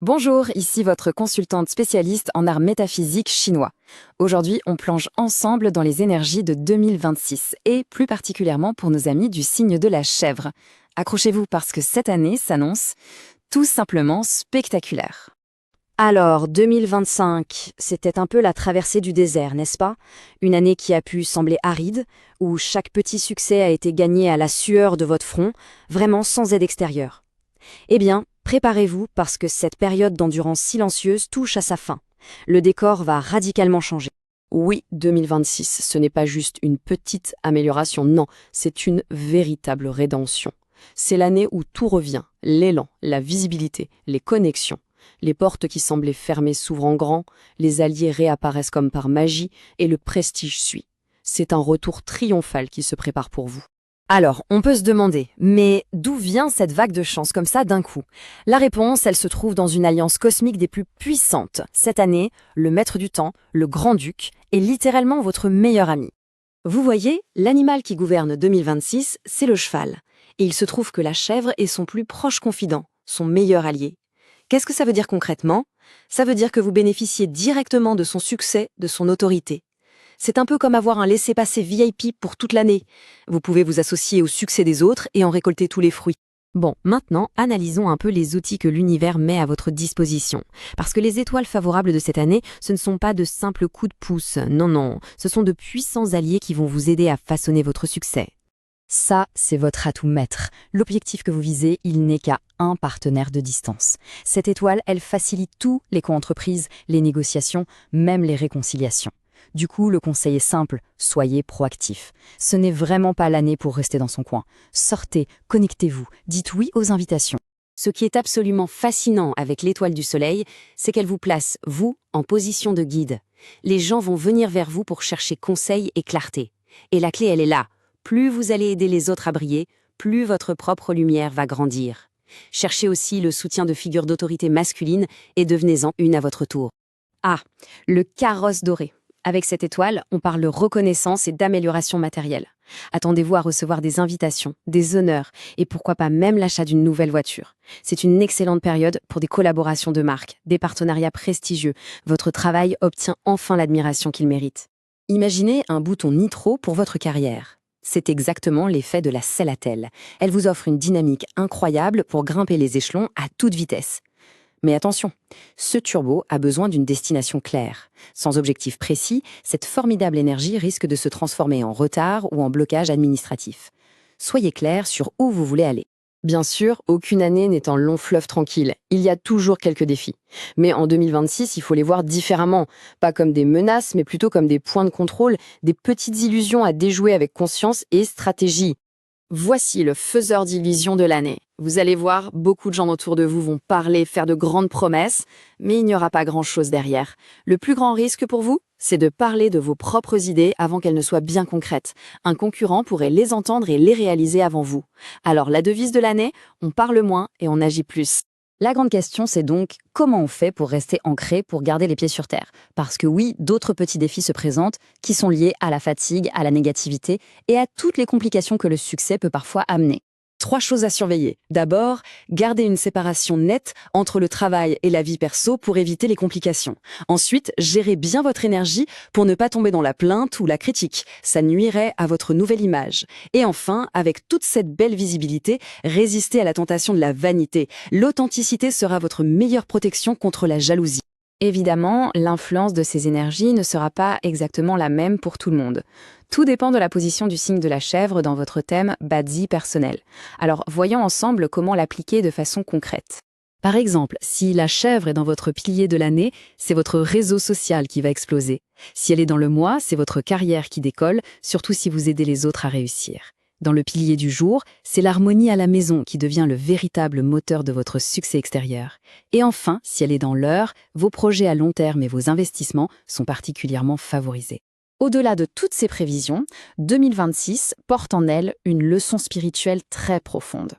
Bonjour, ici votre consultante spécialiste en art métaphysique chinois. Aujourd'hui, on plonge ensemble dans les énergies de 2026 et plus particulièrement pour nos amis du signe de la chèvre. Accrochez-vous parce que cette année s'annonce tout simplement spectaculaire. Alors, 2025, c'était un peu la traversée du désert, n'est-ce pas? Une année qui a pu sembler aride, où chaque petit succès a été gagné à la sueur de votre front, vraiment sans aide extérieure. Eh bien, préparez-vous parce que cette période d'endurance silencieuse touche à sa fin. Le décor va radicalement changer. Oui, 2026, ce n'est pas juste une petite amélioration, non, c'est une véritable rédemption. C'est l'année où tout revient, l'élan, la visibilité, les connexions. Les portes qui semblaient fermées s'ouvrent en grand, les alliés réapparaissent comme par magie et le prestige suit. C'est un retour triomphal qui se prépare pour vous. Alors, on peut se demander, mais d'où vient cette vague de chance comme ça d'un coup? La réponse, elle se trouve dans une alliance cosmique des plus puissantes. Cette année, le maître du temps, le grand-duc, est littéralement votre meilleur ami. Vous voyez, l'animal qui gouverne 2026, c'est le cheval. Et il se trouve que la chèvre est son plus proche confident, son meilleur allié. Qu'est-ce que ça veut dire concrètement? Ça veut dire que vous bénéficiez directement de son succès, de son autorité. C'est un peu comme avoir un laissez-passer VIP pour toute l'année. Vous pouvez vous associer au succès des autres et en récolter tous les fruits. Bon, maintenant, analysons un peu les outils que l'univers met à votre disposition. Parce que les étoiles favorables de cette année, ce ne sont pas de simples coups de pouce. Non, non, ce sont de puissants alliés qui vont vous aider à façonner votre succès. Ça, c'est votre atout maître. L'objectif que vous visez, il n'est qu'à un partenaire de distance. Cette étoile, elle facilite tout, les co-entreprises, les négociations, même les réconciliations. Du coup, le conseil est simple, soyez proactif. Ce n'est vraiment pas l'année pour rester dans son coin. Sortez, connectez-vous, dites oui aux invitations. Ce qui est absolument fascinant avec l'étoile du soleil, c'est qu'elle vous place, vous, en position de guide. Les gens vont venir vers vous pour chercher conseil et clarté. Et la clé, elle est là. Plus vous allez aider les autres à briller, plus votre propre lumière va grandir. Cherchez aussi le soutien de figures d'autorité masculine et devenez-en une à votre tour. Ah, le carrosse doré. Avec cette étoile, on parle de reconnaissance et d'amélioration matérielle. Attendez-vous à recevoir des invitations, des honneurs et pourquoi pas même l'achat d'une nouvelle voiture. C'est une excellente période pour des collaborations de marque, des partenariats prestigieux. Votre travail obtient enfin l'admiration qu'il mérite. Imaginez un bouton nitro pour votre carrière. C'est exactement l'effet de la sellatelle. Elle vous offre une dynamique incroyable pour grimper les échelons à toute vitesse. Mais attention, ce turbo a besoin d'une destination claire. Sans objectif précis, cette formidable énergie risque de se transformer en retard ou en blocage administratif. Soyez clair sur où vous voulez aller. Bien sûr, aucune année n'est un long fleuve tranquille. Il y a toujours quelques défis. Mais en 2026, il faut les voir différemment. Pas comme des menaces, mais plutôt comme des points de contrôle, des petites illusions à déjouer avec conscience et stratégie. Voici le faiseur d'illusions de l'année. Vous allez voir, beaucoup de gens autour de vous vont parler, faire de grandes promesses, mais il n'y aura pas grand-chose derrière. Le plus grand risque pour vous, c'est de parler de vos propres idées avant qu'elles ne soient bien concrètes. Un concurrent pourrait les entendre et les réaliser avant vous. Alors la devise de l'année, on parle moins et on agit plus. La grande question, c'est donc comment on fait pour rester ancré, pour garder les pieds sur terre? Parce que oui, d'autres petits défis se présentent qui sont liés à la fatigue, à la négativité et à toutes les complications que le succès peut parfois amener. 3 choses à surveiller. D'abord, gardez une séparation nette entre le travail et la vie perso pour éviter les complications. Ensuite, gérez bien votre énergie pour ne pas tomber dans la plainte ou la critique. Ça nuirait à votre nouvelle image. Et enfin, avec toute cette belle visibilité, résistez à la tentation de la vanité. L'authenticité sera votre meilleure protection contre la jalousie. Évidemment, l'influence de ces énergies ne sera pas exactement la même pour tout le monde. Tout dépend de la position du signe de la chèvre dans votre thème Badzi personnel. Alors, voyons ensemble comment l'appliquer de façon concrète. Par exemple, si la chèvre est dans votre pilier de l'année, c'est votre réseau social qui va exploser. Si elle est dans le mois, c'est votre carrière qui décolle, surtout si vous aidez les autres à réussir. Dans le pilier du jour, c'est l'harmonie à la maison qui devient le véritable moteur de votre succès extérieur. Et enfin, si elle est dans l'heure, vos projets à long terme et vos investissements sont particulièrement favorisés. Au-delà de toutes ces prévisions, 2026 porte en elle une leçon spirituelle très profonde.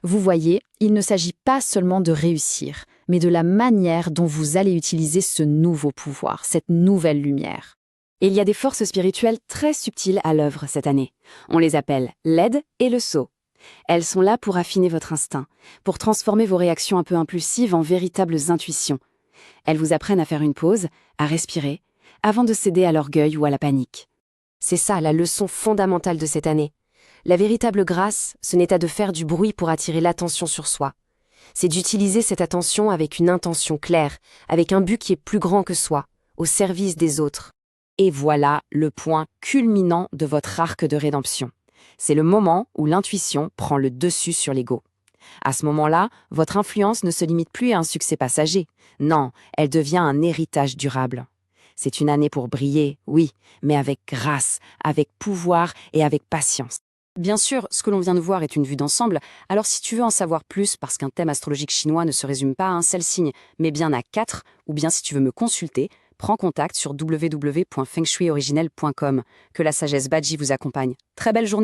Vous voyez, il ne s'agit pas seulement de réussir, mais de la manière dont vous allez utiliser ce nouveau pouvoir, cette nouvelle lumière. Et il y a des forces spirituelles très subtiles à l'œuvre cette année. On les appelle l'aide et le sceau. Elles sont là pour affiner votre instinct, pour transformer vos réactions un peu impulsives en véritables intuitions. Elles vous apprennent à faire une pause, à respirer, avant de céder à l'orgueil ou à la panique. C'est ça la leçon fondamentale de cette année. La véritable grâce, ce n'est pas de faire du bruit pour attirer l'attention sur soi. C'est d'utiliser cette attention avec une intention claire, avec un but qui est plus grand que soi, au service des autres. Et voilà le point culminant de votre arc de rédemption. C'est le moment où l'intuition prend le dessus sur l'ego. À ce moment-là, votre influence ne se limite plus à un succès passager. Non, elle devient un héritage durable. C'est une année pour briller, oui, mais avec grâce, avec pouvoir et avec patience. Bien sûr, ce que l'on vient de voir est une vue d'ensemble, alors si tu veux en savoir plus, parce qu'un thème astrologique chinois ne se résume pas à un seul signe, mais bien à 4, ou bien si tu veux me consulter, prends contact sur www.fengshuioriginel.com. Que la sagesse Baji vous accompagne. Très belle journée.